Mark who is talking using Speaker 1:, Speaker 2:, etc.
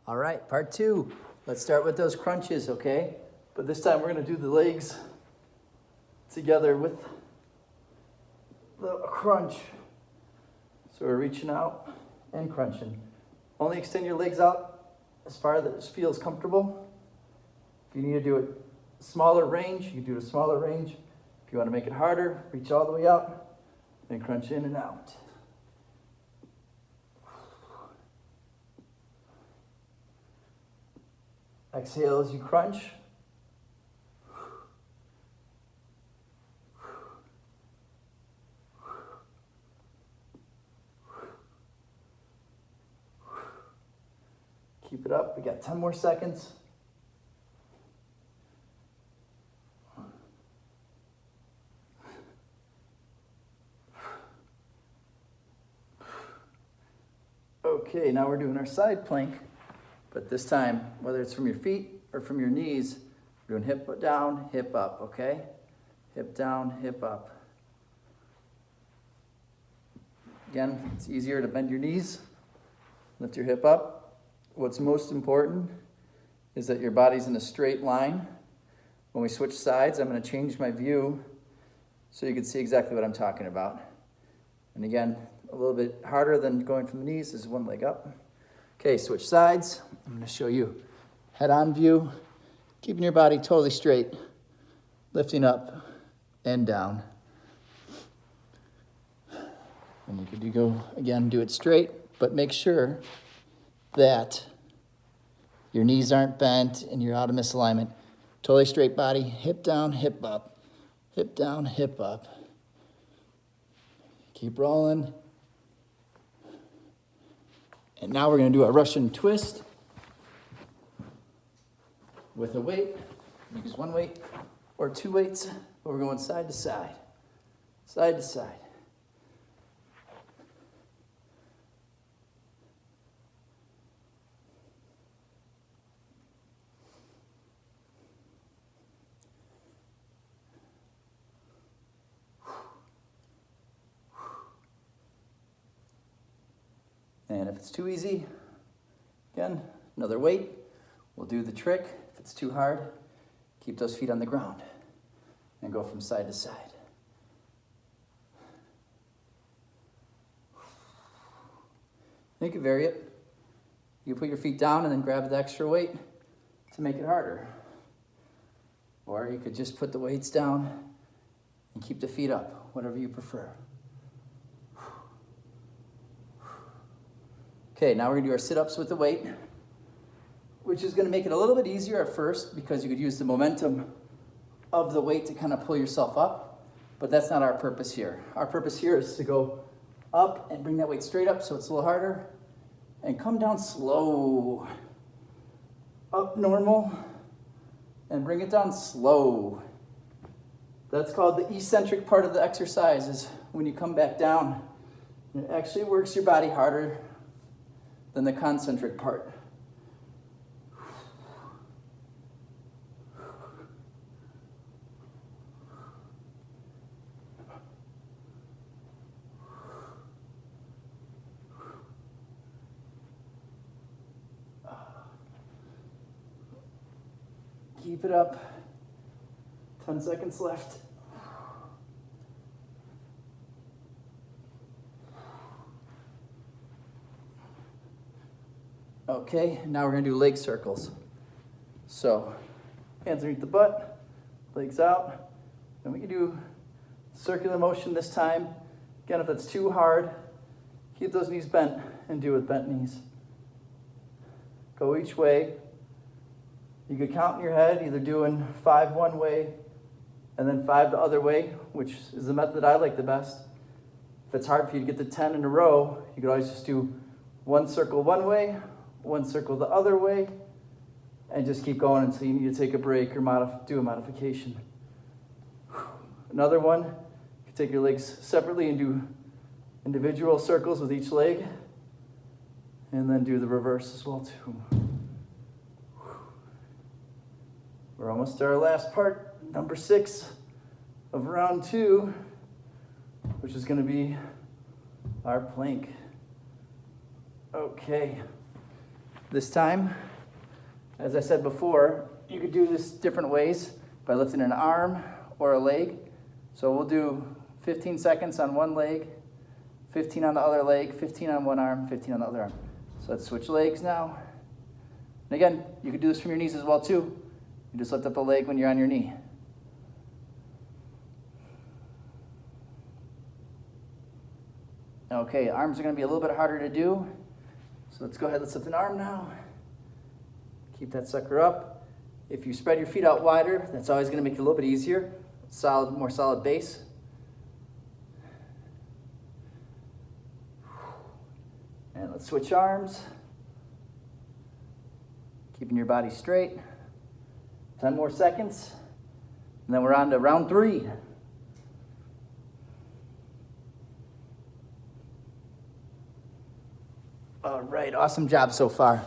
Speaker 1: All right, part two. Let's start with those crunches, okay? But this time we're gonna do the legs together with the crunch. So we're reaching out and crunching. Only extend your legs out as far as it feels comfortable. If you need to do it smaller range, you can do a smaller range. If you want to make it harder, reach all the way out and crunch in and out. Exhale as you crunch. Keep it up. We got 10 more seconds. Okay, now we're doing our side plank, but this time, whether it's from your feet or from your knees, we're doing hip down, hip up, okay? Hip down, hip up. Again, it's easier to bend your knees, lift your hip up. What's most important is that your body's in a straight line. When we switch sides, I'm going to change my view so you can see exactly what I'm talking about. And again, a little bit harder than going from the knees is one leg up. Okay, switch sides. I'm going to show you head-on view, keeping your body totally straight, lifting up and down. And you could go again, do it straight, but make sure that your knees aren't bent and you're out of misalignment. Totally straight body, hip down, hip up, hip down, hip up. Keep rolling. And now we're going to do a Russian twist with a weight. Use one weight or two weights, but we're going side to side, side to side. And if it's too easy, again, another weight. We'll do the trick. If it's too hard, keep those feet on the ground and go from side to side. You can vary it. You put your feet down and then grab the extra weight to make it harder. Or you could just put the weights down and keep the feet up, whatever you prefer. Okay, now we're gonna do our sit-ups with the weight, which is gonna make it a little bit easier at first because you could use the momentum of the weight to kind of pull yourself up, but that's not our purpose here. Our purpose here is to go up and bring that weight straight up so it's a little harder, and come down slow. Up normal, and bring it down slow. That's called the eccentric part of the exercise, is when you come back down. It actually works your body harder than the concentric part. Keep it up. 10 seconds left. Okay, now we're gonna do leg circles. So, hands underneath the butt, legs out. Then we can do circular motion this time. Again, if that's too hard, keep those knees bent and do it with bent knees. Go each way. You could count in your head, either doing 5 one way and then 5 the other way, which is the method I like the best. If it's hard for you to get to 10 in a row, you could always just do 1 circle one way, 1 circle the other way, and just keep going until you need to take a break or do a modification. Another one, you can take your legs separately and do individual circles with each leg, and then do the reverse as well too. We're almost to our last part, number 6 of round 2, which is going to be our plank. Okay. This time, as I said before, you could do this different ways by lifting an arm or a leg. So we'll do 15 seconds on one leg, 15 on the other leg, 15 on one arm, 15 on the other arm. So let's switch legs now. And again, you could do this from your knees as well too. You just lift up the leg when you're on your knee. Okay, arms are going to be a little bit harder to do. So let's go ahead, let's lift an arm now. Keep that sucker up. If you spread your feet out wider, that's always going to make it a little bit easier. Solid, more solid base. And let's switch arms. Keeping your body straight. 10 more seconds. And then we're on to round 3. All right, awesome job so far.